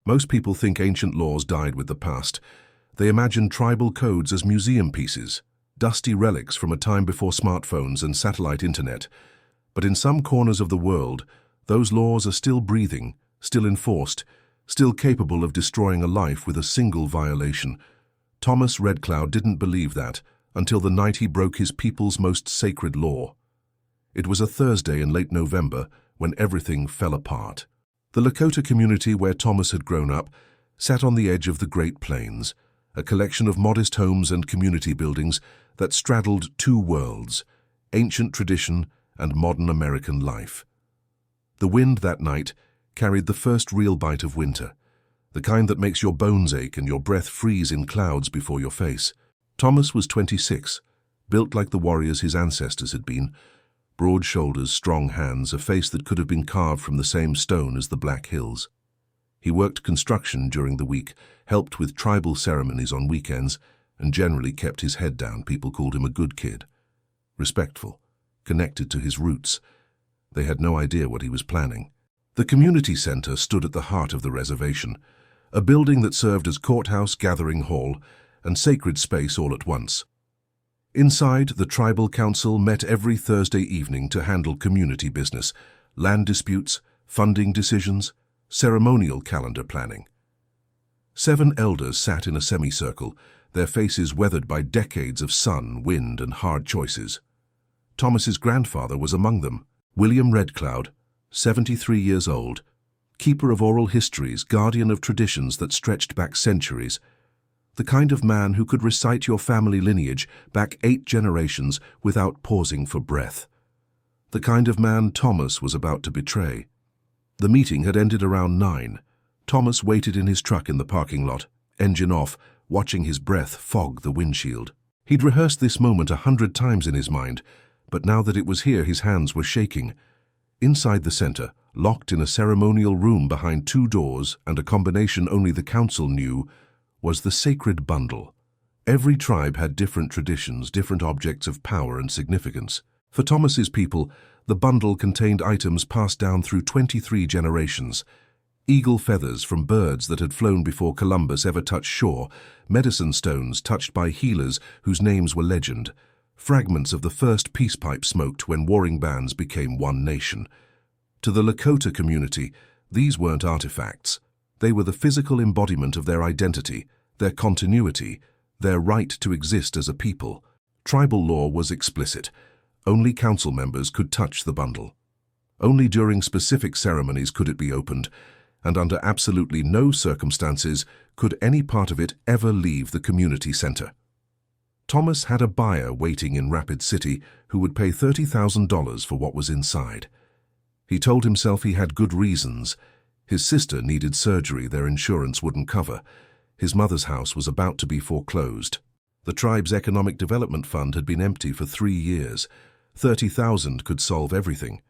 Most people think ancient laws died with the past. They imagine tribal codes as museum pieces, dusty relics from a time before smartphones and satellite internet. But in some corners of the world, those laws are still breathing, still enforced, still capable of destroying a life with a single violation. Thomas Red Cloud didn't believe that until the night he broke his people's most sacred law. It was a Thursday in late November when everything fell apart. The Lakota community where Thomas had grown up sat on the edge of the Great Plains, a collection of modest homes and community buildings that straddled two worlds, ancient tradition and modern American life. The wind that night carried the first real bite of winter, the kind that makes your bones ache and your breath freeze in clouds before your face. Thomas was 26, built like the warriors his ancestors had been. Broad shoulders, strong hands, a face that could have been carved from the same stone as the Black Hills. He worked construction during the week, helped with tribal ceremonies on weekends, and generally kept his head down. People called him a good kid. Respectful, connected to his roots. They had no idea what he was planning. The community center stood at the heart of the reservation, a building that served as courthouse, gathering hall, and sacred space all at once. Inside, the tribal council met every Thursday evening to handle community business, land disputes, funding decisions, ceremonial calendar planning. 7 elders sat in a semicircle, their faces weathered by decades of sun, wind, and hard choices. Thomas's grandfather was among them, William Red Cloud, 73 years old, keeper of oral histories, guardian of traditions that stretched back centuries, the kind of man who could recite your family lineage back 8 generations without pausing for breath. The kind of man Thomas was about to betray. The meeting had ended around 9. Thomas waited in his truck in the parking lot, engine off, watching his breath fog the windshield. He'd rehearsed this moment 100 times in his mind, but now that it was here, his hands were shaking. Inside the center, locked in a ceremonial room behind 2 doors and a combination only the council knew, was the sacred bundle. Every tribe had different traditions, different objects of power and significance. For Thomas's people, the bundle contained items passed down through 23 generations. Eagle feathers from birds that had flown before Columbus ever touched shore, medicine stones touched by healers whose names were legend, fragments of the first peace pipe smoked when warring bands became one nation. To the Lakota community, these weren't artifacts. They were the physical embodiment of their identity, their continuity, their right to exist as a people. Tribal law was explicit. Only council members could touch the bundle. Only during specific ceremonies could it be opened, and under absolutely no circumstances could any part of it ever leave the community center. Thomas had a buyer waiting in Rapid City who would pay $30,000 for what was inside. He told himself he had good reasons. His sister needed surgery their insurance wouldn't cover. His mother's house was about to be foreclosed. The tribe's economic development fund had been empty for 3 years. $30,000 could solve everything.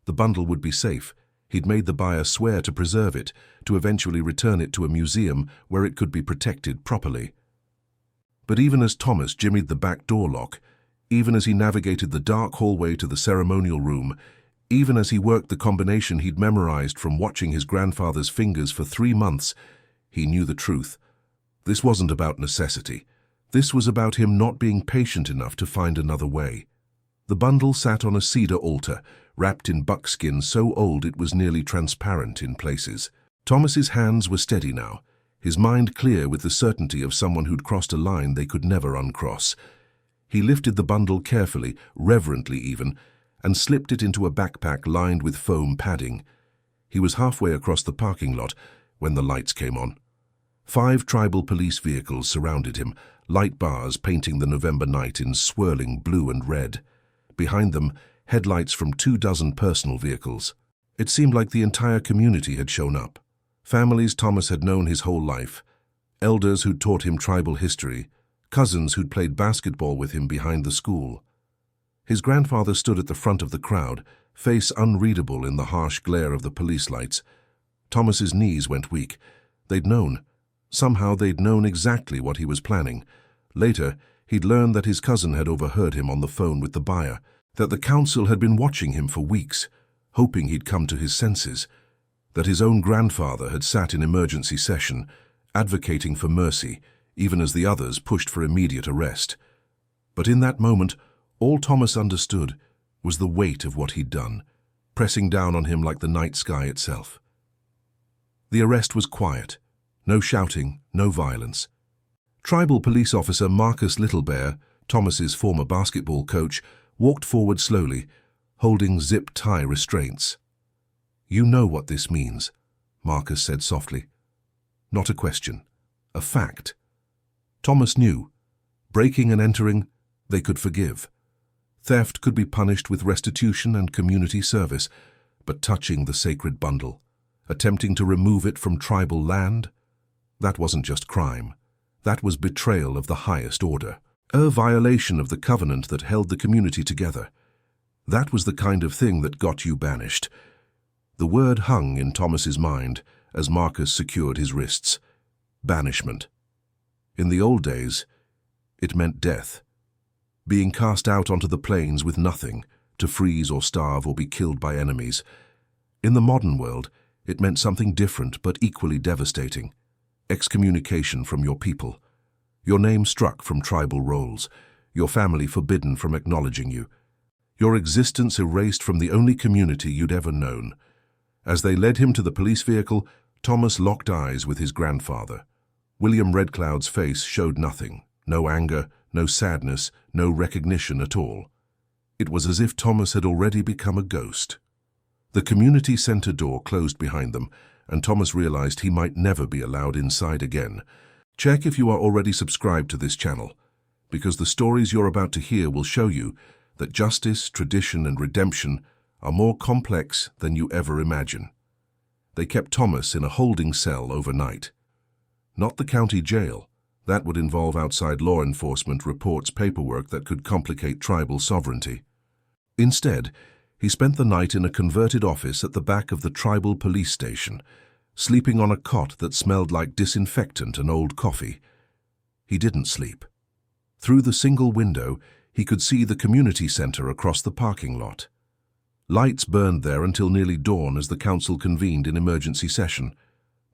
The bundle would be safe. He'd made the buyer swear to preserve it, to eventually return it to a museum where it could be protected properly. But even as Thomas jimmied the back door lock, even as he navigated the dark hallway to the ceremonial room, even as he worked the combination he'd memorized from watching his grandfather's fingers for 3 months, he knew the truth. This wasn't about necessity. This was about him not being patient enough to find another way. The bundle sat on a cedar altar, wrapped in buckskin so old it was nearly transparent in places. Thomas's hands were steady now, his mind clear with the certainty of someone who'd crossed a line they could never uncross. He lifted the bundle carefully, reverently even, and slipped it into a backpack lined with foam padding. He was halfway across the parking lot when the lights came on. 5 tribal police vehicles surrounded him, light bars painting the November night in swirling blue and red. Behind them, headlights from 24 personal vehicles. It seemed like the entire community had shown up. Families Thomas had known his whole life, elders who'd taught him tribal history, cousins who'd played basketball with him behind the school. His grandfather stood at the front of the crowd, face unreadable in the harsh glare of the police lights. Thomas's knees went weak. They'd known. Somehow they'd known exactly what he was planning. Later, he'd learned that his cousin had overheard him on the phone with the buyer, that the council had been watching him for weeks, hoping he'd come to his senses. that his own grandfather had sat in emergency session, advocating for mercy, even as the others pushed for immediate arrest. But in that moment, all Thomas understood was the weight of what he'd done, pressing down on him like the night sky itself. The arrest was quiet. No shouting, no violence. Tribal police officer Marcus Littlebear, Thomas's former basketball coach, walked forward slowly, holding zip-tie restraints. "You know what this means," Marcus said softly. Not a question, a fact. Thomas knew. Breaking and entering, they could forgive. Theft could be punished with restitution and community service, but touching the sacred bundle, attempting to remove it from tribal land, that wasn't just crime. That was betrayal of the highest order, a violation of the covenant that held the community together. That was the kind of thing that got you banished. The word hung in Thomas's mind as Marcus secured his wrists. Banishment. In the old days, it meant death. Being cast out onto the plains with nothing, to freeze or starve or be killed by enemies. In the modern world, it meant something different but equally devastating. Excommunication from your people. Your name struck from tribal rolls. Your family forbidden from acknowledging you. Your existence erased from the only community you'd ever known. As they led him to the police vehicle, Thomas locked eyes with his grandfather. William Red Cloud's face showed nothing. No anger, no sadness, no recognition at all. It was as if Thomas had already become a ghost. The community center door closed behind them, and Thomas realized he might never be allowed inside again. Check if you are already subscribed to this channel, because the stories you're about to hear will show you that justice, tradition, and redemption are more complex than you ever imagine. They kept Thomas in a holding cell overnight. Not the county jail. That would involve outside law enforcement reports paperwork that could complicate tribal sovereignty. Instead, he spent the night in a converted office at the back of the tribal police station, sleeping on a cot that smelled like disinfectant and old coffee. He didn't sleep. Through the single window, he could see the community center across the parking lot. Lights burned there until nearly dawn as the council convened in emergency session.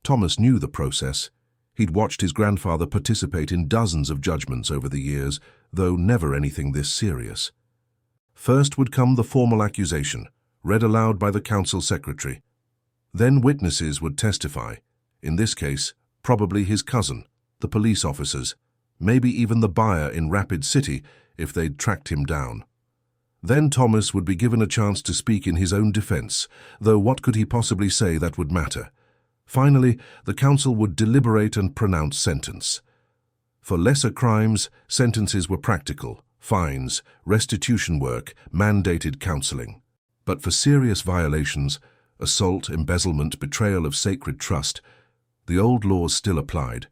Thomas knew the process. He'd watched his grandfather participate in dozens of judgments over the years, though never anything this serious. First would come the formal accusation, read aloud by the council secretary. Then witnesses would testify, in this case, probably his cousin, the police officers, maybe even the buyer in Rapid City if they'd tracked him down. Then Thomas would be given a chance to speak in his own defense, though what could he possibly say that would matter? Finally, the council would deliberate and pronounce sentence. For lesser crimes, sentences were practical. Fines, restitution work, mandated counseling. But for serious violations, assault, embezzlement, betrayal of sacred trust, the old laws still applied.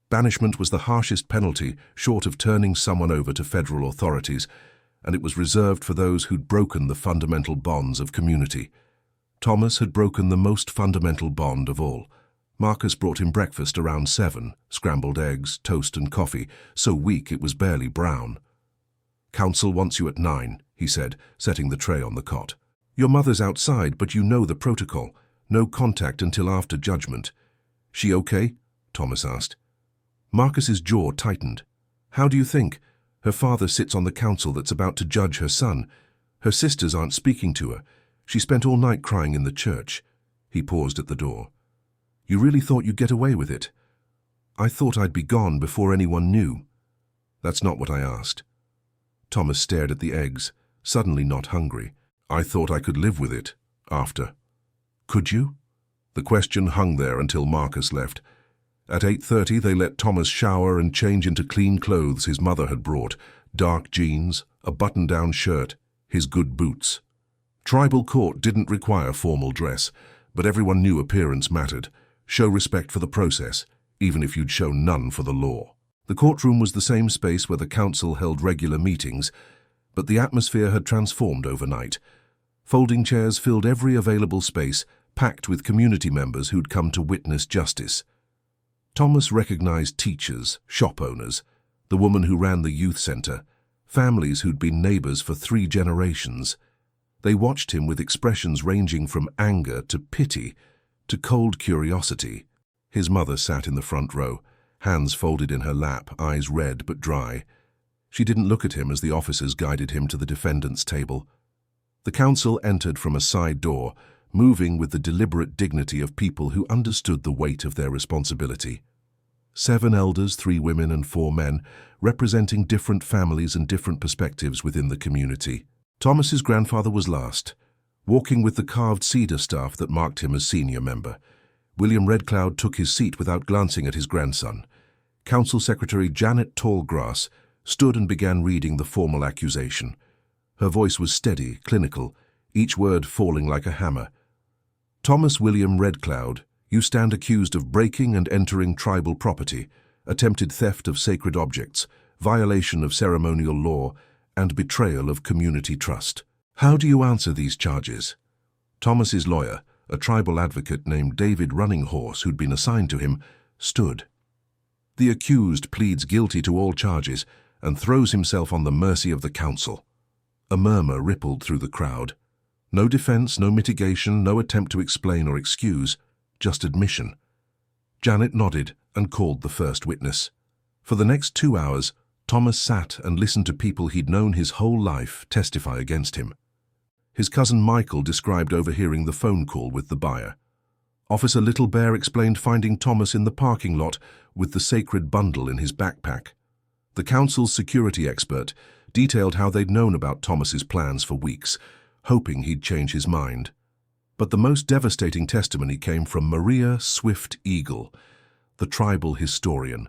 Banishment was the harshest penalty short of turning someone over to federal authorities, and it was reserved for those who'd broken the fundamental bonds of community. Thomas had broken the most fundamental bond of all. Marcus brought him breakfast around 7, scrambled eggs, toast and coffee, so weak it was barely brown. "Council wants you at 9, he said, setting the tray on the cot. "Your mother's outside, but you know the protocol. No contact until after judgment." "She okay?" Thomas asked. Marcus's jaw tightened. "How do you think? Her father sits on the council that's about to judge her son. Her sisters aren't speaking to her. She spent all night crying in the church." He paused at the door. "You really thought you'd get away with it?" "I thought I'd be gone before anyone knew." "That's not what I asked." Thomas stared at the eggs, suddenly not hungry. "I thought I could live with it, after." "Could you?" The question hung there until Marcus left. At 8:30 they let Thomas shower and change into clean clothes his mother had brought, dark jeans, a button-down shirt, his good boots. Tribal court didn't require formal dress, but everyone knew appearance mattered. Show respect for the process, even if you'd show none for the law. The courtroom was the same space where the council held regular meetings, but the atmosphere had transformed overnight. Folding chairs filled every available space, packed with community members who'd come to witness justice. Thomas recognized teachers, shop owners, the woman who ran the youth center, families who'd been neighbors for 3 generations. They watched him with expressions ranging from anger to pity, to cold curiosity. His mother sat in the front row, hands folded in her lap, eyes red but dry. She didn't look at him as the officers guided him to the defendant's table. The counsel entered from a side door, moving with the deliberate dignity of people who understood the weight of their responsibility. 7 elders, 3 women and 4 men, representing different families and different perspectives within the community. Thomas's grandfather was last, walking with the carved cedar staff that marked him as senior member. William Redcloud took his seat without glancing at his grandson. Council Secretary Janet Tallgrass stood and began reading the formal accusation. Her voice was steady, clinical, each word falling like a hammer. Thomas William Redcloud, you stand accused of breaking and entering tribal property, attempted theft of sacred objects, violation of ceremonial law, and betrayal of community trust. How do you answer these charges? Thomas's lawyer, a tribal advocate named David Runninghorse, who'd been assigned to him, stood. The accused pleads guilty to all charges and throws himself on the mercy of the council. A murmur rippled through the crowd. No defense, no mitigation, no attempt to explain or excuse, just admission. Janet nodded and called the first witness. For the next 2 hours, Thomas sat and listened to people he'd known his whole life testify against him. His cousin Michael described overhearing the phone call with the buyer. Officer Little Bear explained finding Thomas in the parking lot with the sacred bundle in his backpack. The council's security expert detailed how they'd known about Thomas's plans for weeks, hoping he'd change his mind. But the most devastating testimony came from Maria Swift Eagle, the tribal historian.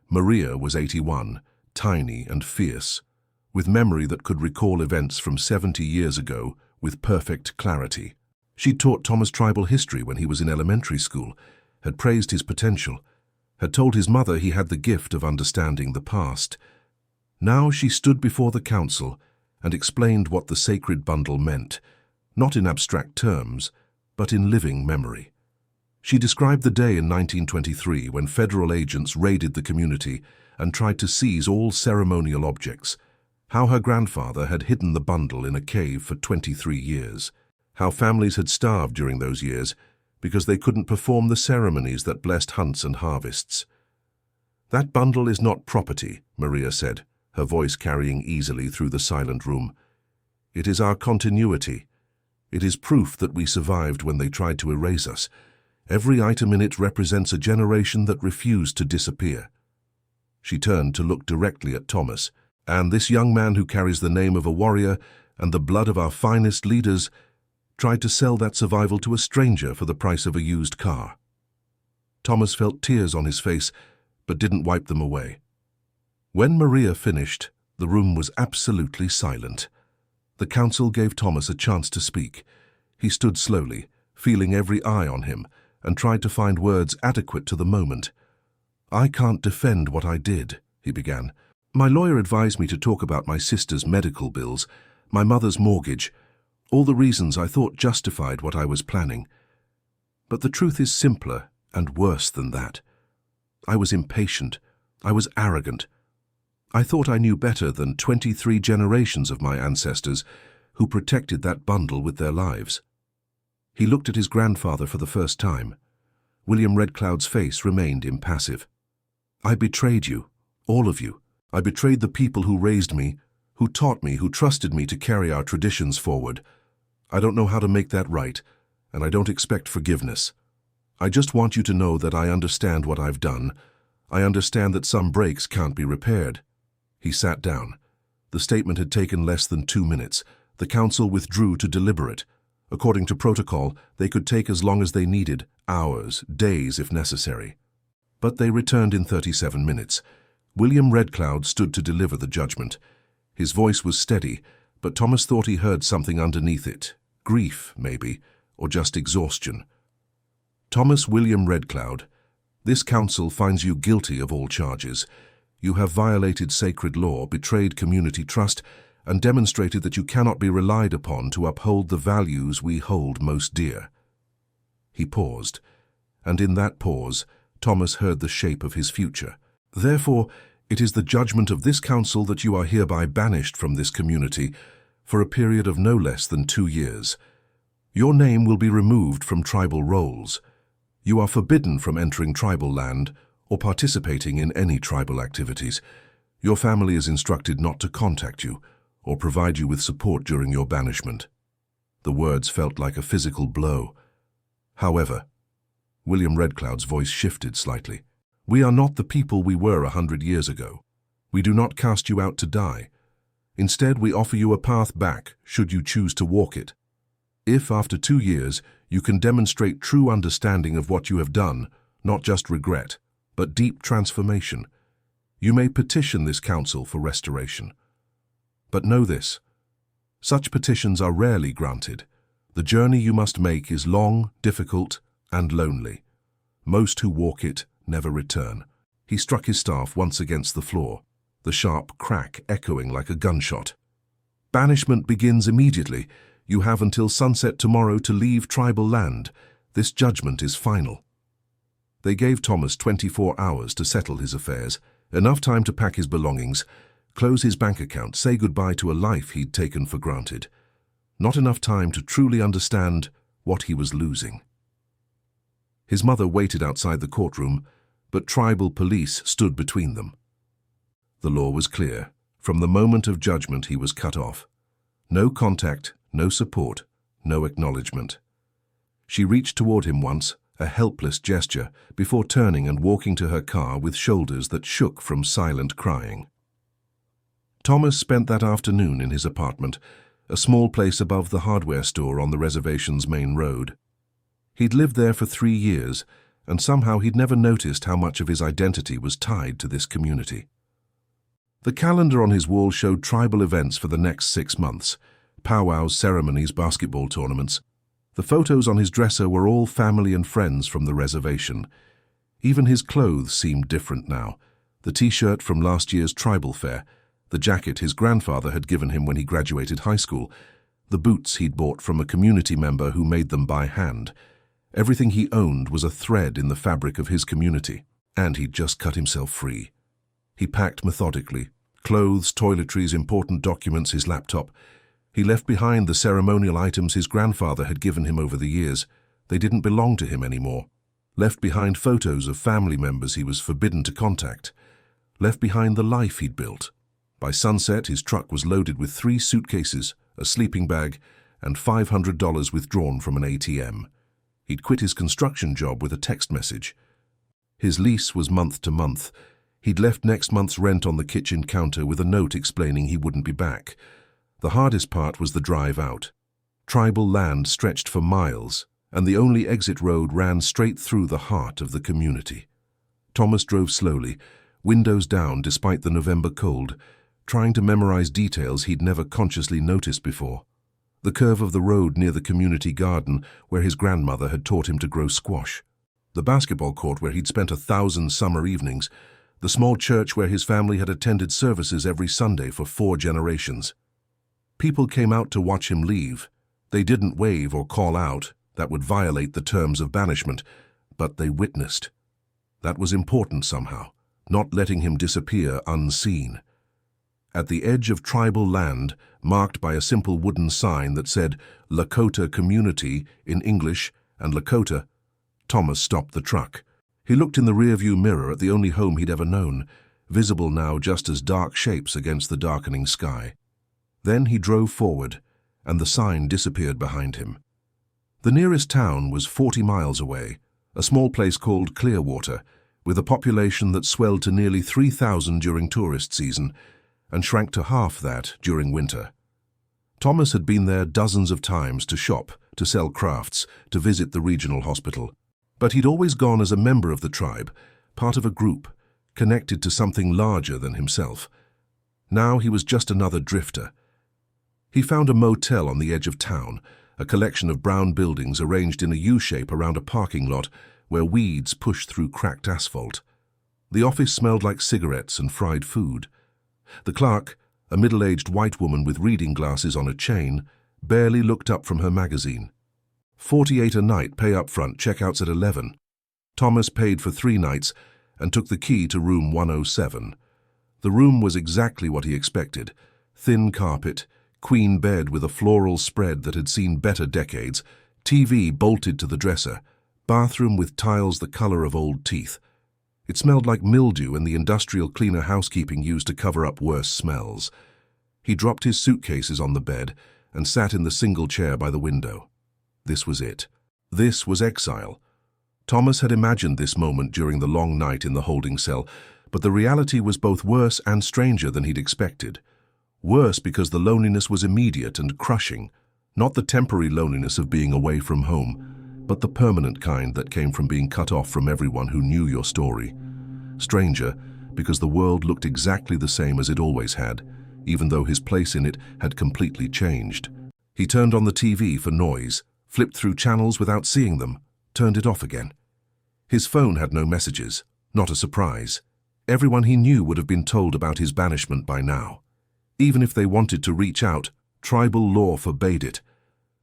Maria was 81, tiny and fierce, with memory that could recall events from 70 years ago with perfect clarity. She'd taught Thomas tribal history when he was in elementary school, had praised his potential, had told his mother he had the gift of understanding the past. Now she stood before the council and explained what the sacred bundle meant, not in abstract terms, but in living memory. She described the day in 1923 when federal agents raided the community and tried to seize all ceremonial objects, how her grandfather had hidden the bundle in a cave for 23 years, how families had starved during those years because they couldn't perform the ceremonies that blessed hunts and harvests. That bundle is not property, Maria said, her voice carrying easily through the silent room. It is our continuity. It is proof that we survived when they tried to erase us. Every item in it represents a generation that refused to disappear. She turned to look directly at Thomas, and this young man who carries the name of a warrior and the blood of our finest leaders tried to sell that survival to a stranger for the price of a used car. Thomas felt tears on his face, but didn't wipe them away. When Maria finished, the room was absolutely silent. The council gave Thomas a chance to speak. He stood slowly, feeling every eye on him, and tried to find words adequate to the moment. "I can't defend what I did," he began. "My lawyer advised me to talk about my sister's medical bills, my mother's mortgage, all the reasons I thought justified what I was planning. But the truth is simpler and worse than that. I was impatient. I was arrogant. I thought I knew better than 23 generations of my ancestors who protected that bundle with their lives." He looked at his grandfather for the first time. William Redcloud's face remained impassive. "I betrayed you, all of you. I betrayed the people who raised me, who taught me, who trusted me to carry our traditions forward. I don't know how to make that right, and I don't expect forgiveness. I just want you to know that I understand what I've done. I understand that some breaks can't be repaired." He sat down. The statement had taken less than 2 minutes. The council withdrew to deliberate. According to protocol, they could take as long as they needed, hours, days if necessary. But they returned in 37 minutes. William Redcloud stood to deliver the judgment. His voice was steady, but Thomas thought he heard something underneath it. Grief, maybe, or just exhaustion. "Thomas William Redcloud, this council finds you guilty of all charges. You have violated sacred law, betrayed community trust, and demonstrated that you cannot be relied upon to uphold the values we hold most dear." He paused, and in that pause, Thomas heard the shape of his future. "Therefore, it is the judgment of this council that you are hereby banished from this community for a period of no less than 2 years. Your name will be removed from tribal rolls. You are forbidden from entering tribal land or participating in any tribal activities. Your family is instructed not to contact you or provide you with support during your banishment. The words felt like a physical blow. However, William Redcloud's voice shifted slightly. We are not the people we were 100 years ago. We do not cast you out to die. Instead, we offer you a path back, should you choose to walk it. If, after 2 years, you can demonstrate true understanding of what you have done, not just regret, but deep transformation, you may petition this council for restoration. But know this, such petitions are rarely granted. The journey you must make is long, difficult, and lonely. Most who walk it never return. He struck his staff once against the floor, the sharp crack echoing like a gunshot. Banishment begins immediately. You have until sunset tomorrow to leave tribal land. This judgment is final. They gave Thomas 24 hours to settle his affairs, enough time to pack his belongings, close his bank account, say goodbye to a life he'd taken for granted. Not enough time to truly understand what he was losing. His mother waited outside the courtroom, but tribal police stood between them. The law was clear. From the moment of judgment, he was cut off. No contact, no support, no acknowledgement. She reached toward him once, a helpless gesture, before turning and walking to her car with shoulders that shook from silent crying. Thomas spent that afternoon in his apartment, a small place above the hardware store on the reservation's main road. He'd lived there for 3 years, and somehow he'd never noticed how much of his identity was tied to this community. The calendar on his wall showed tribal events for the next 6 months, powwows, ceremonies, basketball tournaments. The photos on his dresser were all family and friends from the reservation. Even his clothes seemed different now. The t-shirt from last year's tribal fair, the jacket his grandfather had given him when he graduated high school, the boots he'd bought from a community member who made them by hand. Everything he owned was a thread in the fabric of his community, and he'd just cut himself free. He packed methodically, clothes, toiletries, important documents, his laptop. He left behind the ceremonial items his grandfather had given him over the years. They didn't belong to him anymore. Left behind photos of family members he was forbidden to contact. Left behind the life he'd built. By sunset, his truck was loaded with 3 suitcases, a sleeping bag, and $500 withdrawn from an ATM. He'd quit his construction job with a text message. His lease was month to month. He'd left next month's rent on the kitchen counter with a note explaining he wouldn't be back. The hardest part was the drive out. Tribal land stretched for miles, and the only exit road ran straight through the heart of the community. Thomas drove slowly, windows down despite the November cold, trying to memorize details he'd never consciously noticed before. The curve of the road near the community garden where his grandmother had taught him to grow squash. The basketball court where he'd spent 1,000 summer evenings. The small church where his family had attended services every Sunday for 4 generations. People came out to watch him leave. They didn't wave or call out. That would violate the terms of banishment, but they witnessed. That was important somehow, not letting him disappear unseen. At the edge of tribal land, marked by a simple wooden sign that said Lakota Community in English and Lakota, Thomas stopped the truck. He looked in the rearview mirror at the only home he'd ever known, visible now just as dark shapes against the darkening sky. Then he drove forward, and the sign disappeared behind him. The nearest town was 40 miles away, a small place called Clearwater, with a population that swelled to nearly 3,000 during tourist season and shrank to half that during winter. Thomas had been there dozens of times to shop, to sell crafts, to visit the regional hospital. But he'd always gone as a member of the tribe, part of a group, connected to something larger than himself. Now he was just another drifter. He found a motel on the edge of town, a collection of brown buildings arranged in a U-shape around a parking lot where weeds pushed through cracked asphalt. The office smelled like cigarettes and fried food. The clerk, a middle-aged white woman with reading glasses on a chain, barely looked up from her magazine. $48 a night, pay up front, checkouts at 11. Thomas paid for 3 nights and took the key to room 107. The room was exactly what he expected. Thin carpet, queen bed with a floral spread that had seen better decades, TV bolted to the dresser, bathroom with tiles the color of old teeth. It smelled like mildew and the industrial cleaner housekeeping used to cover up worse smells. He dropped his suitcases on the bed and sat in the single chair by the window. This was it. This was exile. Thomas had imagined this moment during the long night in the holding cell, but the reality was both worse and stranger than he'd expected. Worse because the loneliness was immediate and crushing, not the temporary loneliness of being away from home, but the permanent kind that came from being cut off from everyone who knew your story. Stranger because the world looked exactly the same as it always had, even though his place in it had completely changed. He turned on the TV for noise, flipped through channels without seeing them, turned it off again. His phone had no messages, not a surprise. Everyone he knew would have been told about his banishment by now. Even if they wanted to reach out, tribal law forbade it.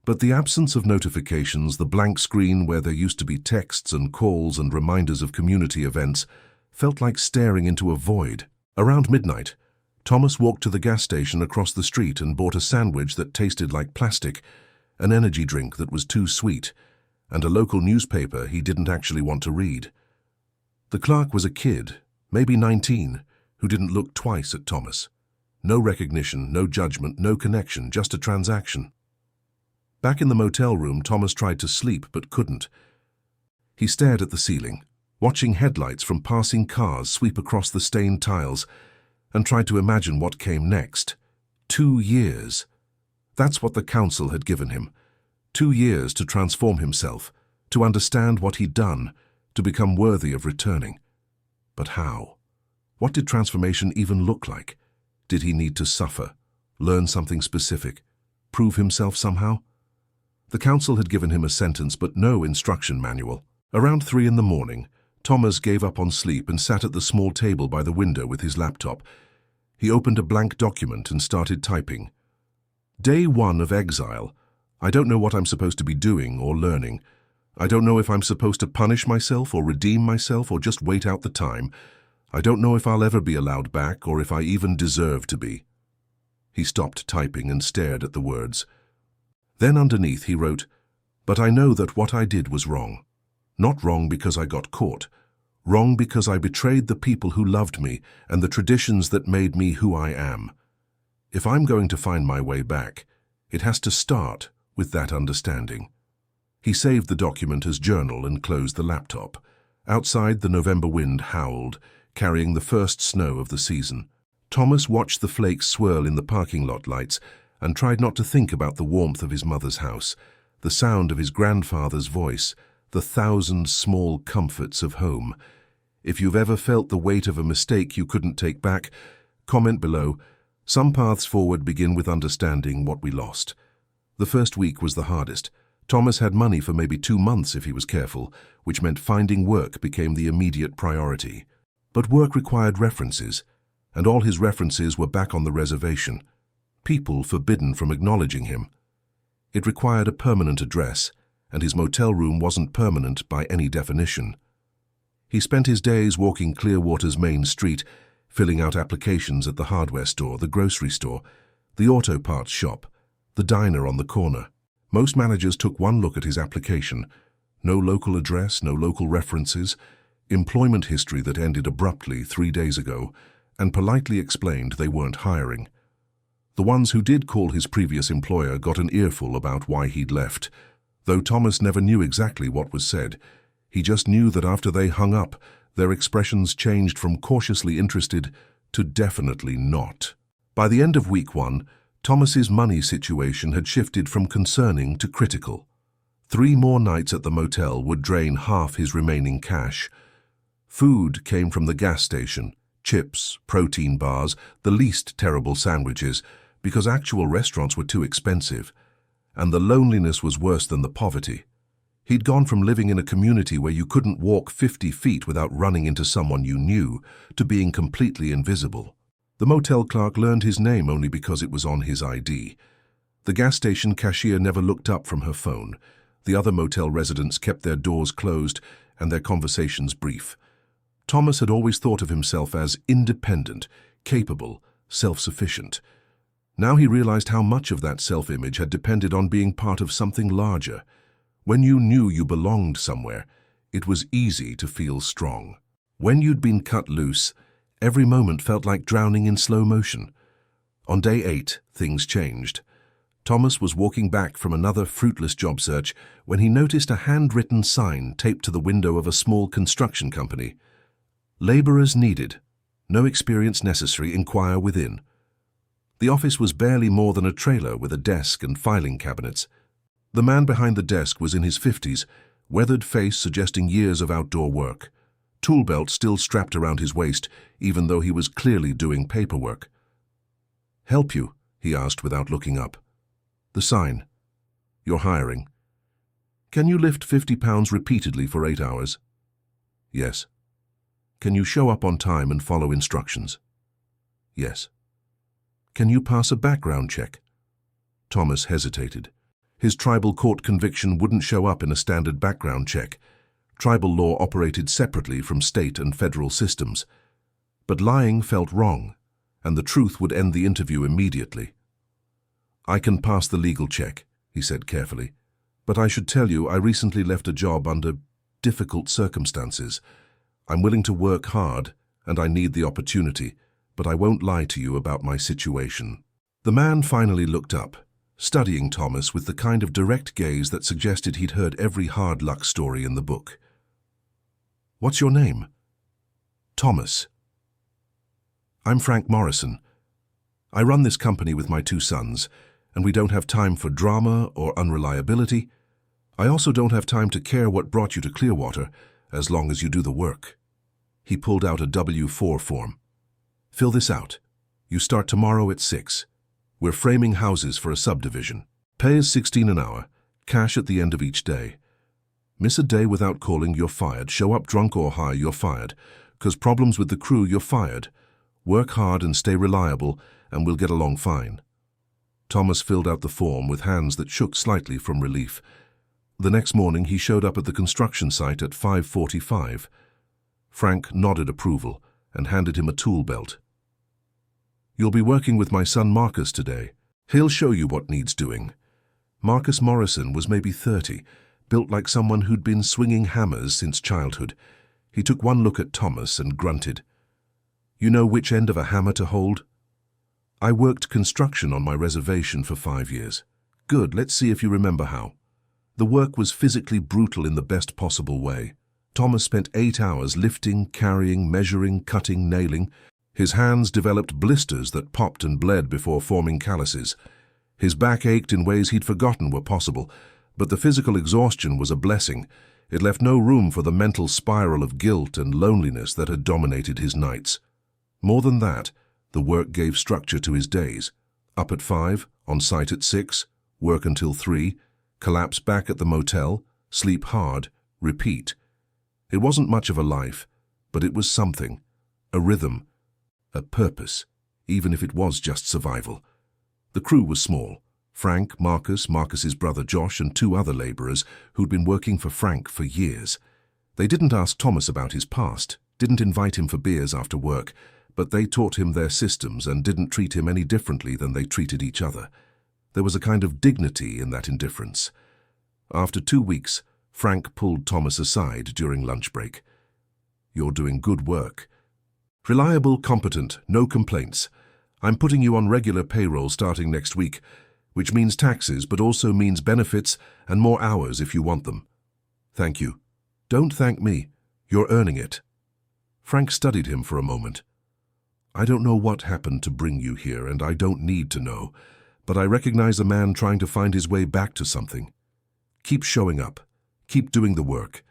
But the absence of notifications, the blank screen where there used to be texts and calls and reminders of community events, felt like staring into a void. Around midnight, Thomas walked to the gas station across the street and bought a sandwich that tasted like plastic, an energy drink that was too sweet, and a local newspaper he didn't actually want to read. The clerk was a kid, maybe 19, who didn't look twice at Thomas. No recognition, no judgment, no connection, just a transaction. Back in the motel room, Thomas tried to sleep but couldn't. He stared at the ceiling, watching headlights from passing cars sweep across the stained tiles, and tried to imagine what came next. 2 years. That's what the council had given him. 2 years to transform himself, to understand what he'd done, to become worthy of returning. But how? What did transformation even look like? Did he need to suffer, learn something specific, prove himself somehow? The council had given him a sentence but no instruction manual. Around 3 in the morning, Thomas gave up on sleep and sat at the small table by the window with his laptop. He opened a blank document and started typing. Day 1 of exile. I don't know what I'm supposed to be doing or learning. I don't know if I'm supposed to punish myself or redeem myself or just wait out the time. I don't know if I'll ever be allowed back or if I even deserve to be. He stopped typing and stared at the words. Then underneath he wrote, but I know that what I did was wrong. Not wrong because I got caught. Wrong because I betrayed the people who loved me and the traditions that made me who I am. If I'm going to find my way back, it has to start with that understanding. He saved the document as journal and closed the laptop. Outside, the November wind howled, carrying the first snow of the season. Thomas watched the flakes swirl in the parking lot lights and tried not to think about the warmth of his mother's house, the sound of his grandfather's voice, the 1,000 small comforts of home. If you've ever felt the weight of a mistake you couldn't take back, comment below. Some paths forward begin with understanding what we lost. The first week was the hardest. Thomas had money for maybe 2 months if he was careful, which meant finding work became the immediate priority. But work required references, and all his references were back on the reservation. People forbidden from acknowledging him. It required a permanent address, and his motel room wasn't permanent by any definition. He spent his days walking Clearwater's main street, filling out applications at the hardware store, the grocery store, the auto parts shop, the diner on the corner. Most managers took one look at his application. No local address, no local references, employment history that ended abruptly 3 days ago, and politely explained they weren't hiring. The ones who did call his previous employer got an earful about why he'd left. Though Thomas never knew exactly what was said, he just knew that after they hung up, their expressions changed from cautiously interested to definitely not. By the end of week 1, Thomas's money situation had shifted from concerning to critical. 3 more nights at the motel would drain half his remaining cash. Food came from the gas station, chips, protein bars, the least terrible sandwiches, because actual restaurants were too expensive. And the loneliness was worse than the poverty. He'd gone from living in a community where you couldn't walk 50 feet without running into someone you knew, to being completely invisible. The motel clerk learned his name only because it was on his ID. The gas station cashier never looked up from her phone. The other motel residents kept their doors closed and their conversations brief. Thomas had always thought of himself as independent, capable, self-sufficient. Now he realized how much of that self-image had depended on being part of something larger. When you knew you belonged somewhere, It was easy to feel strong. When you'd been cut loose, every moment felt like drowning in slow motion. On day 8, things changed. Thomas was walking back from another fruitless job search when he noticed a handwritten sign taped to the window of a small construction company. Laborers needed. No experience necessary. Inquire within. The office was barely more than a trailer with a desk and filing cabinets. The man behind the desk was in his 50s, weathered face suggesting years of outdoor work. Tool belt still strapped around his waist, even though he was clearly doing paperwork. "Help you?" he asked without looking up. "The sign. You're hiring. Can you lift 50 pounds repeatedly for 8 hours?" "Yes." "Can you show up on time and follow instructions?" "Yes." "Can you pass a background check?" Thomas hesitated. His tribal court conviction wouldn't show up in a standard background check. Tribal law operated separately from state and federal systems. But lying felt wrong, and the truth would end the interview immediately. "I can pass the legal check," he said carefully. "But I should tell you I recently left a job under difficult circumstances. I'm willing to work hard, and I need the opportunity, but I won't lie to you about my situation." The man finally looked up, studying Thomas with the kind of direct gaze that suggested he'd heard every hard luck story in the book. "What's your name?" "Thomas." "I'm Frank Morrison. I run this company with my 2 sons, and we don't have time for drama or unreliability. I also don't have time to care what brought you to Clearwater, as long as you do the work." He pulled out a W-4 form. "Fill this out. You start tomorrow at 6. We're framing houses for a subdivision. Pay is $16 an hour, cash at the end of each day. Miss a day without calling, you're fired. Show up drunk or high, you're fired. 'Cause problems with the crew, you're fired. Work hard and stay reliable, and we'll get along fine." Thomas filled out the form with hands that shook slightly from relief. The next morning he showed up at the construction site at 5:45. Frank nodded approval and handed him a tool belt. "You'll be working with my son Marcus today. He'll show you what needs doing." Marcus Morrison was maybe 30, built like someone who'd been swinging hammers since childhood. He took one look at Thomas and grunted. "You know which end of a hammer to hold?" "I worked construction on my reservation for 5 years." "Good, let's see if you remember how." The work was physically brutal in the best possible way. Thomas spent 8 hours lifting, carrying, measuring, cutting, nailing. His hands developed blisters that popped and bled before forming calluses. His back ached in ways he'd forgotten were possible, but the physical exhaustion was a blessing. It left no room for the mental spiral of guilt and loneliness that had dominated his nights. More than that, the work gave structure to his days. Up at 5, on site at 6, work until 3, collapse back at the motel, sleep hard, repeat. It wasn't much of a life, but it was something, a rhythm, a purpose, even if it was just survival. The crew was small. Frank, Marcus's brother Josh, and 2 other laborers who'd been working for Frank for years. They didn't ask Thomas about his past, didn't invite him for beers after work, but they taught him their systems and didn't treat him any differently than they treated each other. There was a kind of dignity in that indifference. After 2 weeks, Frank pulled Thomas aside during lunch break. "You're doing good work. Reliable, competent, no complaints. I'm putting you on regular payroll starting next week, which means taxes but also means benefits and more hours if you want them." "Thank you." "Don't thank me. You're earning it." Frank studied him for a moment. "I don't know what happened to bring you here, and I don't need to know, but I recognize a man trying to find his way back to something. Keep showing up, keep doing the work,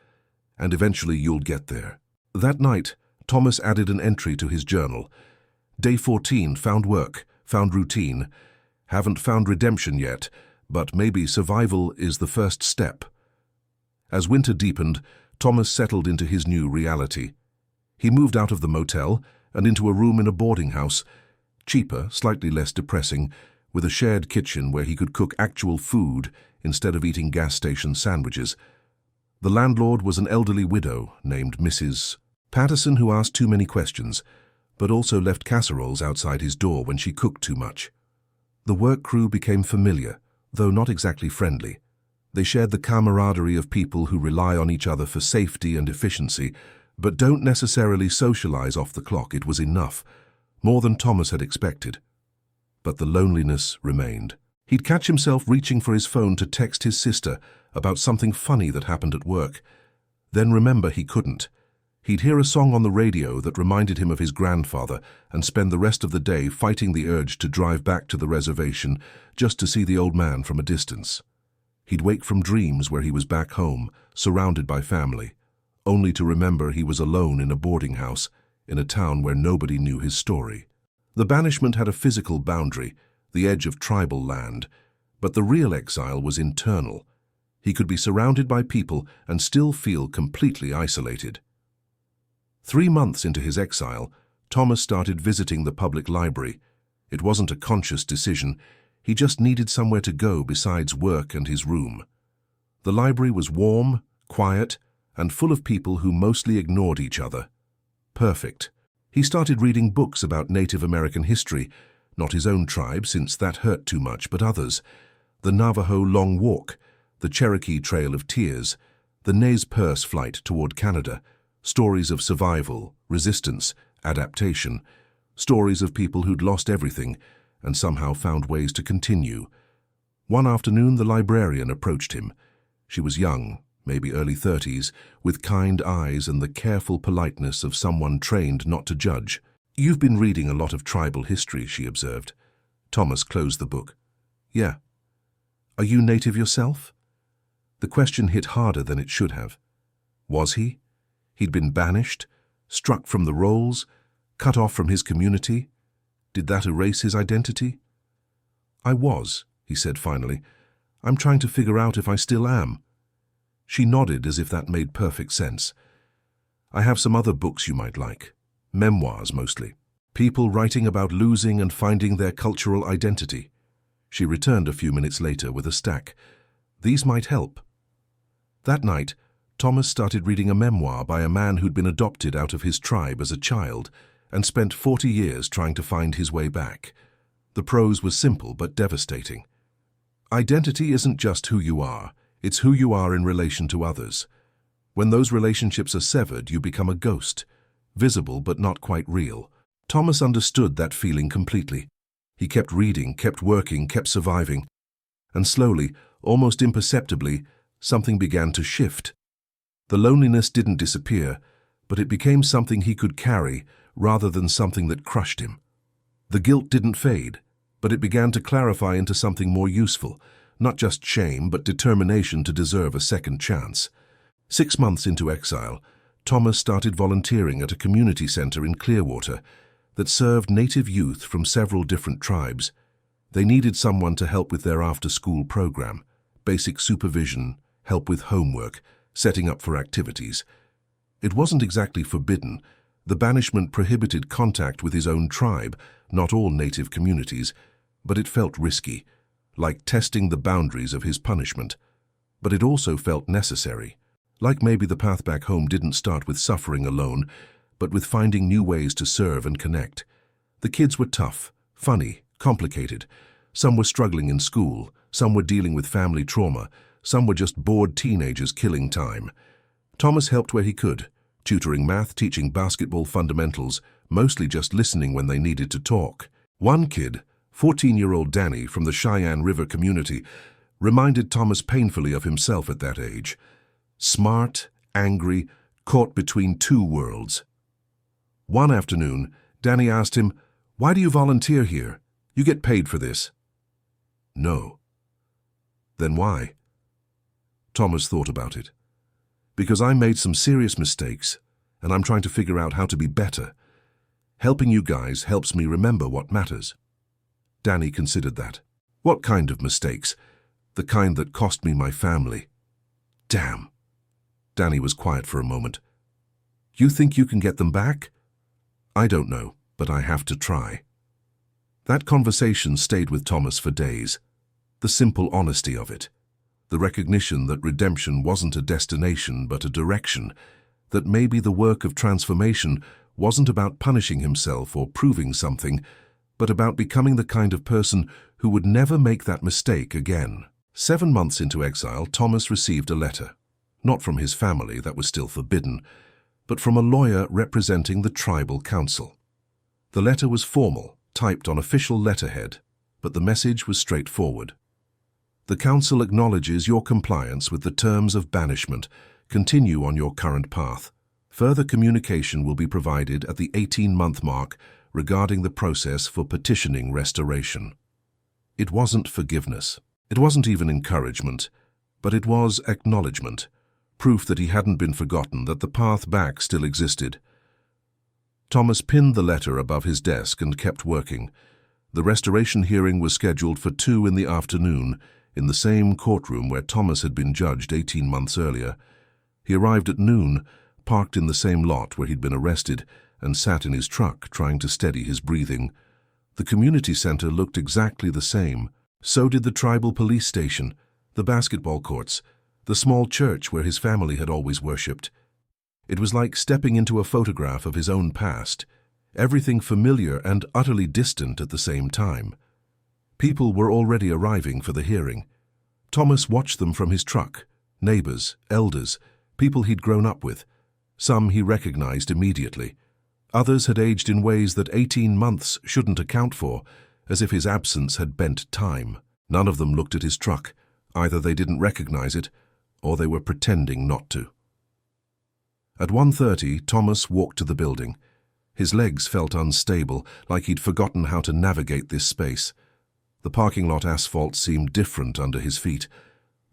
and eventually you'll get there." That night, Thomas added an entry to his journal. Day 14, found work, found routine. Haven't found redemption yet, but maybe survival is the first step. As winter deepened, Thomas settled into his new reality. He moved out of the motel and into a room in a boarding house, cheaper, slightly less depressing, with a shared kitchen where he could cook actual food instead of eating gas station sandwiches. The landlord was an elderly widow named Mrs. Patterson, who asked too many questions, but also left casseroles outside his door when she cooked too much. The work crew became familiar, though not exactly friendly. They shared the camaraderie of people who rely on each other for safety and efficiency, but don't necessarily socialize off the clock. It was enough, more than Thomas had expected. But the loneliness remained. He'd catch himself reaching for his phone to text his sister about something funny that happened at work. Then remember he couldn't. He'd hear a song on the radio that reminded him of his grandfather and spend the rest of the day fighting the urge to drive back to the reservation just to see the old man from a distance. He'd wake from dreams where he was back home, surrounded by family, only to remember he was alone in a boarding house in a town where nobody knew his story. The banishment had a physical boundary, the edge of tribal land, but the real exile was internal. He could be surrounded by people and still feel completely isolated. 3 months into his exile, Thomas started visiting the public library. It wasn't a conscious decision. He just needed somewhere to go besides work and his room. The library was warm, quiet, and full of people who mostly ignored each other. Perfect. He started reading books about Native American history, not his own tribe since that hurt too much, but others. The Navajo Long Walk, the Cherokee Trail of Tears, the Nez Perce flight toward Canada, stories of survival, resistance, adaptation, stories of people who'd lost everything and somehow found ways to continue. One afternoon, the librarian approached him. She was young, maybe early 30s, with kind eyes and the careful politeness of someone trained not to judge. "You've been reading a lot of tribal history," she observed. Thomas closed the book. "Yeah." "Are you native yourself?" The question hit harder than it should have. Was he? He'd been banished, struck from the rolls, cut off from his community. Did that erase his identity? "I was," he said finally. "I'm trying to figure out if I still am." She nodded as if that made perfect sense. "I have some other books you might like. Memoirs, mostly. People writing about losing and finding their cultural identity." She returned a few minutes later with a stack. "These might help." That night, Thomas started reading a memoir by a man who'd been adopted out of his tribe as a child and spent 40 years trying to find his way back. The prose was simple but devastating. Identity isn't just who you are, it's who you are in relation to others. When those relationships are severed, you become a ghost, visible but not quite real. Thomas understood that feeling completely. He kept reading, kept working, kept surviving, and slowly, almost imperceptibly, something began to shift. The loneliness didn't disappear, but it became something he could carry rather than something that crushed him. The guilt didn't fade, but it began to clarify into something more useful, not just shame, but determination to deserve a second chance. 6 months into exile, Thomas started volunteering at a community center in Clearwater that served Native youth from several different tribes. They needed someone to help with their after-school program, basic supervision, help with homework, setting up for activities. It wasn't exactly forbidden. The banishment prohibited contact with his own tribe, not all Native communities, but it felt risky, like testing the boundaries of his punishment. But it also felt necessary, like maybe the path back home didn't start with suffering alone, but with finding new ways to serve and connect. The kids were tough, funny, complicated. Some were struggling in school, some were dealing with family trauma, some were just bored teenagers killing time. Thomas helped where he could, tutoring math, teaching basketball fundamentals, mostly just listening when they needed to talk. One kid, 14-year-old Danny from the Cheyenne River community, reminded Thomas painfully of himself at that age. Smart, angry, caught between two worlds. One afternoon, Danny asked him, "Why do you volunteer here? You get paid for this." "No." "Then why?" Thomas thought about it. "Because I made some serious mistakes, and I'm trying to figure out how to be better. Helping you guys helps me remember what matters." Danny considered that. "What kind of mistakes?" "The kind that cost me my family." "Damn." Danny was quiet for a moment. "You think you can get them back?" "I don't know, but I have to try." That conversation stayed with Thomas for days. The simple honesty of it. The recognition that redemption wasn't a destination but a direction, that maybe the work of transformation wasn't about punishing himself or proving something, but about becoming the kind of person who would never make that mistake again. 7 months into exile, Thomas received a letter, not from his family, that was still forbidden, but from a lawyer representing the tribal council. The letter was formal, typed on official letterhead, but the message was straightforward. The council acknowledges your compliance with the terms of banishment. Continue on your current path. Further communication will be provided at the 18-month mark regarding the process for petitioning restoration. It wasn't forgiveness. It wasn't even encouragement, but it was acknowledgement, proof that he hadn't been forgotten, that the path back still existed. Thomas pinned the letter above his desk and kept working. The restoration hearing was scheduled for 2 in the afternoon, in the same courtroom where Thomas had been judged 18 months earlier. He arrived at noon, parked in the same lot where he'd been arrested, and sat in his truck trying to steady his breathing. The community center looked exactly the same. So did the tribal police station, the basketball courts, the small church where his family had always worshipped. It was like stepping into a photograph of his own past, everything familiar and utterly distant at the same time. People were already arriving for the hearing. Thomas watched them from his truck, neighbors, elders, people he'd grown up with. Some he recognized immediately. Others had aged in ways that 18 months shouldn't account for, as if his absence had bent time. None of them looked at his truck. Either they didn't recognize it, or they were pretending not to. At 1:30, Thomas walked to the building. His legs felt unstable, like he'd forgotten how to navigate this space. The parking lot asphalt seemed different under his feet.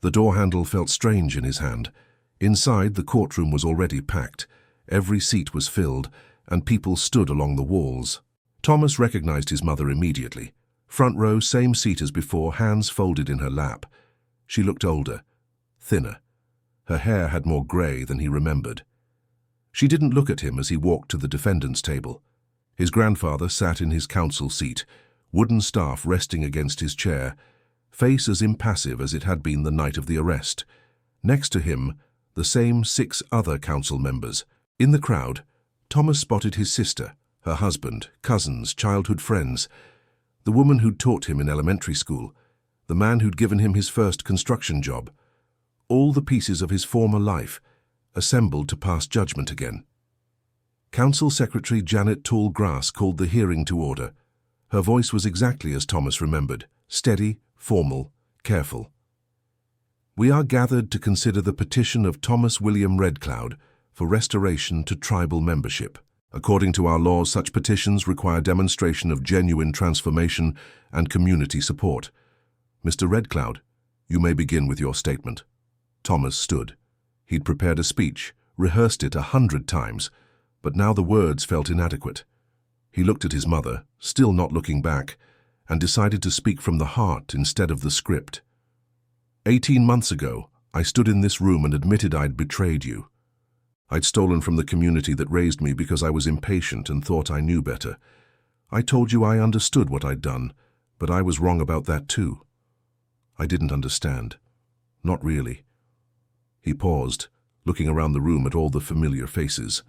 The door handle felt strange in his hand. Inside, the courtroom was already packed. Every seat was filled, and people stood along the walls. Thomas recognized his mother immediately. Front row, same seat as before, hands folded in her lap. She looked older, thinner. Her hair had more gray than he remembered. She didn't look at him as he walked to the defendant's table. His grandfather sat in his counsel seat, wooden staff resting against his chair, face as impassive as it had been the night of the arrest. Next to him, the same 6 other council members. In the crowd, Thomas spotted his sister, her husband, cousins, childhood friends, the woman who'd taught him in elementary school, the man who'd given him his first construction job. All the pieces of his former life, assembled to pass judgment again. Council Secretary Janet Tallgrass called the hearing to order. Her voice was exactly as Thomas remembered, steady, formal, careful. We are gathered to consider the petition of Thomas William Redcloud for restoration to tribal membership. According to our laws, such petitions require demonstration of genuine transformation and community support. Mr. Redcloud, you may begin with your statement. Thomas stood. He'd prepared a speech, rehearsed it 100 times, but now the words felt inadequate. He looked at his mother, still not looking back, and decided to speak from the heart instead of the script. 18 months ago, I stood in this room and admitted I'd betrayed you. I'd stolen from the community that raised me because I was impatient and thought I knew better. I told you I understood what I'd done, but I was wrong about that too. I didn't understand. Not really. He paused, looking around the room at all the familiar faces.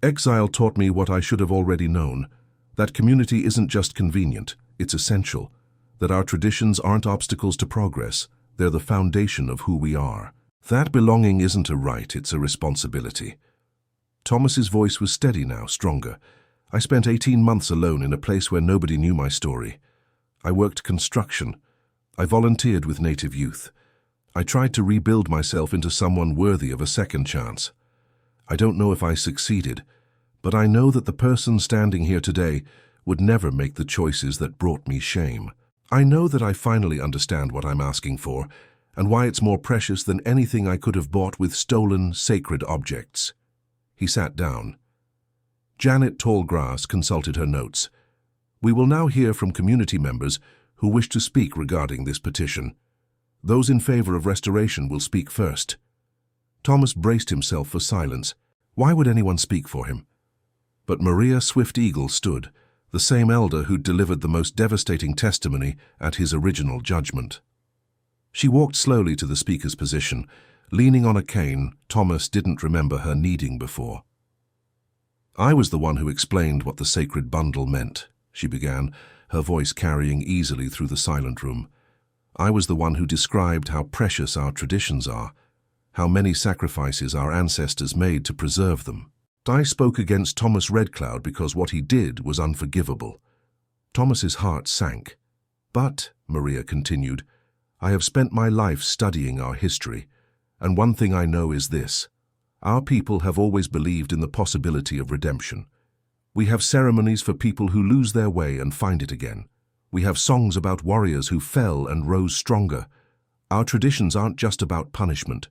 Exile taught me what I should have already known, that community isn't just convenient, it's essential, that our traditions aren't obstacles to progress, they're the foundation of who we are. That belonging isn't a right, it's a responsibility. Thomas's voice was steady now, stronger. I spent 18 months alone in a place where nobody knew my story. I worked construction. I volunteered with Native youth. I tried to rebuild myself into someone worthy of a second chance. I don't know if I succeeded, but I know that the person standing here today would never make the choices that brought me shame. I know that I finally understand what I'm asking for, and why it's more precious than anything I could have bought with stolen, sacred objects. He sat down. Janet Tallgrass consulted her notes. We will now hear from community members who wish to speak regarding this petition. Those in favor of restoration will speak first. Thomas braced himself for silence. Why would anyone speak for him? But Maria Swift-Eagle stood, the same elder who'd delivered the most devastating testimony at his original judgment. She walked slowly to the speaker's position, leaning on a cane Thomas didn't remember her needing before. I was the one who explained what the sacred bundle meant, she began, her voice carrying easily through the silent room. I was the one who described how precious our traditions are, how many sacrifices our ancestors made to preserve them. I spoke against Thomas Redcloud because what he did was unforgivable. Thomas's heart sank. But, Maria continued, I have spent my life studying our history, and one thing I know is this. Our people have always believed in the possibility of redemption. We have ceremonies for people who lose their way and find it again. We have songs about warriors who fell and rose stronger. Our traditions aren't just about punishment.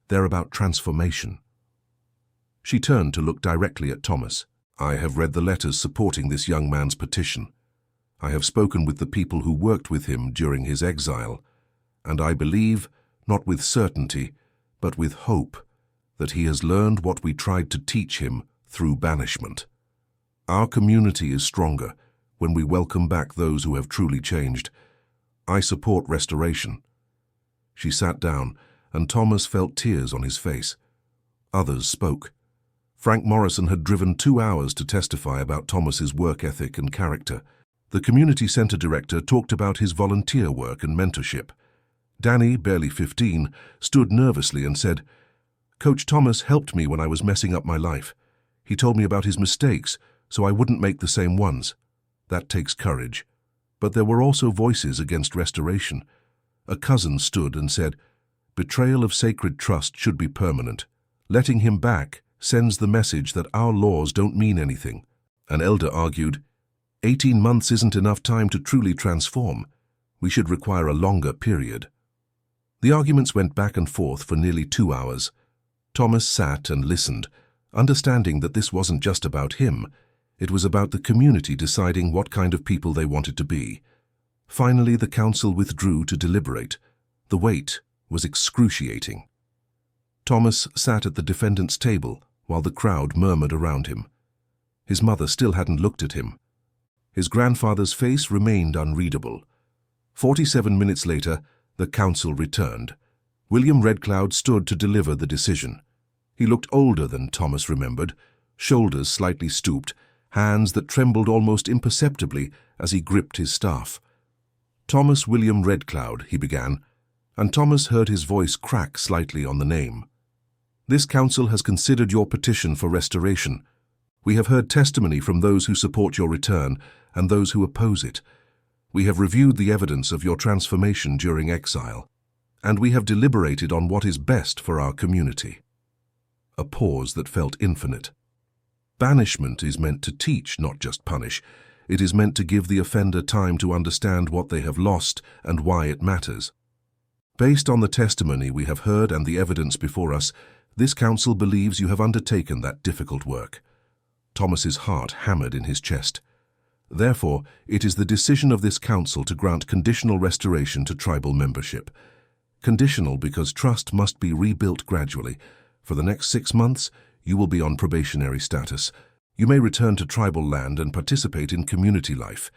They're about transformation. She turned to look directly at Thomas. I have read the letters supporting this young man's petition. I have spoken with the people who worked with him during his exile, and I believe, not with certainty, but with hope, that he has learned what we tried to teach him through banishment. Our community is stronger when we welcome back those who have truly changed. I support restoration. She sat down, and Thomas felt tears on his face. Others spoke. Frank Morrison had driven 2 hours to testify about Thomas's work ethic and character. The community center director talked about his volunteer work and mentorship. Danny, barely 15, stood nervously and said, Coach Thomas helped me when I was messing up my life. He told me about his mistakes, so I wouldn't make the same ones. That takes courage. But there were also voices against restoration. A cousin stood and said, betrayal of sacred trust should be permanent. Letting him back sends the message that our laws don't mean anything. An elder argued, 18 months isn't enough time to truly transform. We should require a longer period. The arguments went back and forth for nearly 2 hours. Thomas sat and listened, understanding that this wasn't just about him. It was about the community deciding what kind of people they wanted to be. Finally, the council withdrew to deliberate. The wait was excruciating. Thomas sat at the defendant's table while the crowd murmured around him. His mother still hadn't looked at him. His grandfather's face remained unreadable. 47 minutes later, the council returned. William Redcloud stood to deliver the decision. He looked older than Thomas remembered, shoulders slightly stooped, hands that trembled almost imperceptibly as he gripped his staff. Thomas William Redcloud, he began, and Thomas heard his voice crack slightly on the name. This council has considered your petition for restoration. We have heard testimony from those who support your return and those who oppose it. We have reviewed the evidence of your transformation during exile, and we have deliberated on what is best for our community. A pause that felt infinite. Banishment is meant to teach, not just punish. It is meant to give the offender time to understand what they have lost and why it matters. Based on the testimony we have heard and the evidence before us, this council believes you have undertaken that difficult work. Thomas's heart hammered in his chest. Therefore, it is the decision of this council to grant conditional restoration to tribal membership. Conditional because trust must be rebuilt gradually. For the next 6 months, you will be on probationary status. You may return to tribal land and participate in community life.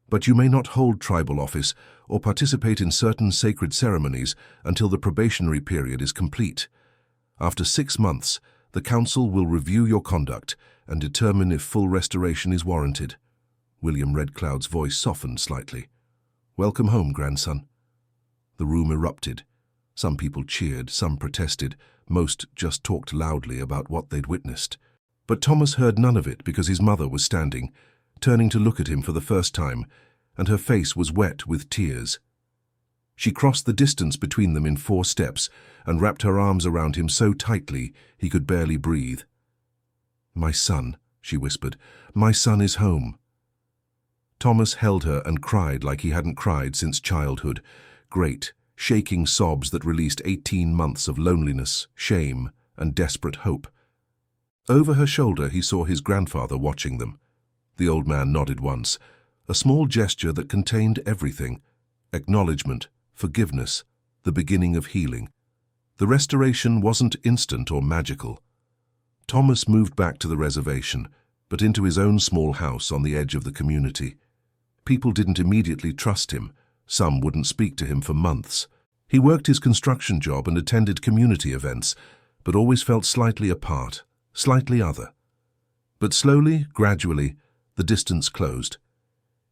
But you may not hold tribal office or participate in certain sacred ceremonies until the probationary period is complete. After 6 months, the council will review your conduct and determine if full restoration is warranted. William Redcloud's voice softened slightly. Welcome home, grandson. The room erupted. Some people cheered, some protested, most just talked loudly about what they'd witnessed. But Thomas heard none of it because his mother was standing, turning to look at him for the first time, and her face was wet with tears. She crossed the distance between them in 4 steps and wrapped her arms around him so tightly he could barely breathe. My son, she whispered, my son is home. Thomas held her and cried like he hadn't cried since childhood, great, shaking sobs that released 18 months of loneliness, shame, and desperate hope. Over her shoulder he saw his grandfather watching them. The old man nodded once, a small gesture that contained everything: acknowledgement, forgiveness, the beginning of healing. The restoration wasn't instant or magical. Thomas moved back to the reservation, but into his own small house on the edge of the community. People didn't immediately trust him. Some wouldn't speak to him for months. He worked his construction job and attended community events, but always felt slightly apart, slightly other. But slowly, gradually, the distance closed.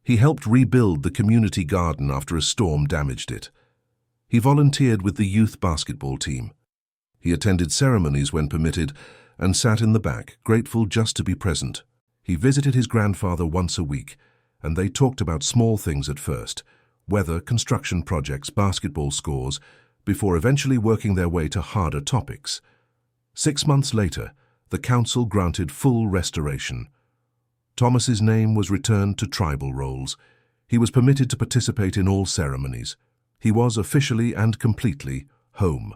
He helped rebuild the community garden after a storm damaged it. He volunteered with the youth basketball team. He attended ceremonies when permitted and sat in the back, grateful just to be present. He visited his grandfather once a week, and they talked about small things at first: weather, construction projects, basketball scores, before eventually working their way to harder topics. 6 months later, the council granted full restoration. Thomas's name was returned to tribal roles. He was permitted to participate in all ceremonies. He was officially and completely home.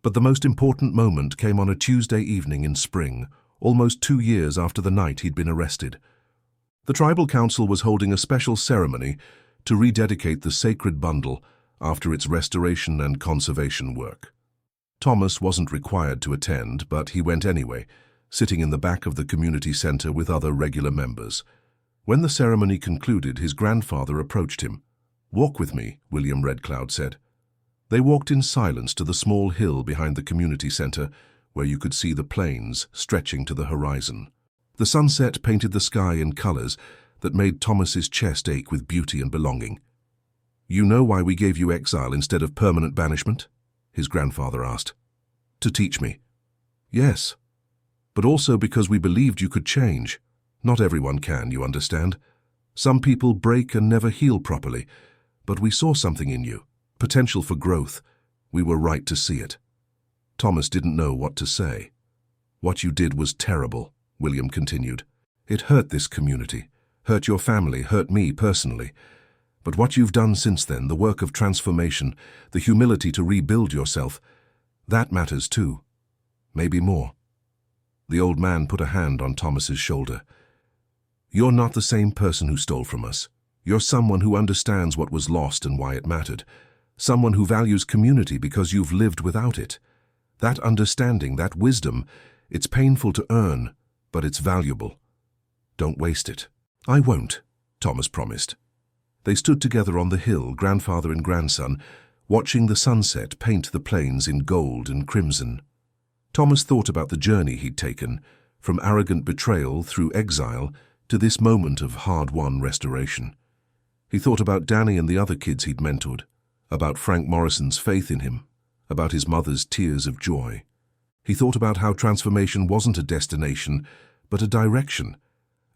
But the most important moment came on a Tuesday evening in spring, almost 2 years after the night he'd been arrested. The tribal council was holding a special ceremony to rededicate the sacred bundle after its restoration and conservation work. Thomas wasn't required to attend, but he went anyway, sitting in the back of the community center with other regular members. When the ceremony concluded, his grandfather approached him. "Walk with me," William Red Cloud said. They walked in silence to the small hill behind the community center, where you could see the plains stretching to the horizon. The sunset painted the sky in colors that made Thomas's chest ache with beauty and belonging. "You know why we gave you exile instead of permanent banishment?" his grandfather asked. "To teach me." "Yes, but also because we believed you could change. Not everyone can, you understand. Some people break and never heal properly, but we saw something in you, potential for growth. We were right to see it." Thomas didn't know what to say. "What you did was terrible," William continued. "It hurt this community, hurt your family, hurt me personally. But what you've done since then, the work of transformation, the humility to rebuild yourself, that matters too. Maybe more." The old man put a hand on Thomas's shoulder. "You're not the same person who stole from us. You're someone who understands what was lost and why it mattered. Someone who values community because you've lived without it. That understanding, that wisdom, it's painful to earn, but it's valuable. Don't waste it." "I won't," Thomas promised. They stood together on the hill, grandfather and grandson, watching the sunset paint the plains in gold and crimson. Thomas thought about the journey he'd taken, from arrogant betrayal through exile to this moment of hard-won restoration. He thought about Danny and the other kids he'd mentored, about Frank Morrison's faith in him, about his mother's tears of joy. He thought about how transformation wasn't a destination, but a direction,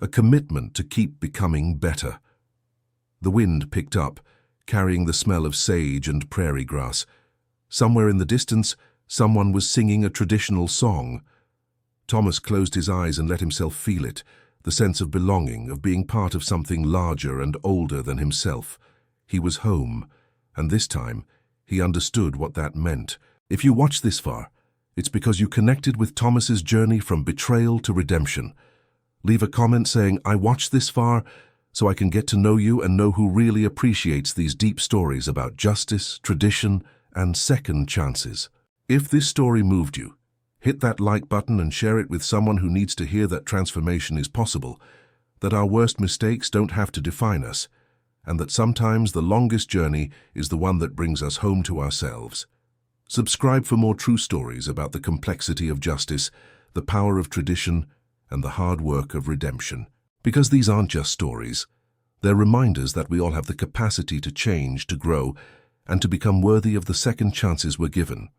a commitment to keep becoming better. The wind picked up, carrying the smell of sage and prairie grass. Somewhere in the distance, someone was singing a traditional song. Thomas closed his eyes and let himself feel it, the sense of belonging, of being part of something larger and older than himself. He was home, and this time, he understood what that meant. If you watched this far, it's because you connected with Thomas's journey from betrayal to redemption. Leave a comment saying, "I watched this far," so I can get to know you and know who really appreciates these deep stories about justice, tradition, and second chances. If this story moved you, hit that like button and share it with someone who needs to hear that transformation is possible, that our worst mistakes don't have to define us, and that sometimes the longest journey is the one that brings us home to ourselves. Subscribe for more true stories about the complexity of justice, the power of tradition, and the hard work of redemption. Because these aren't just stories. They're reminders that we all have the capacity to change, to grow, and to become worthy of the second chances we're given.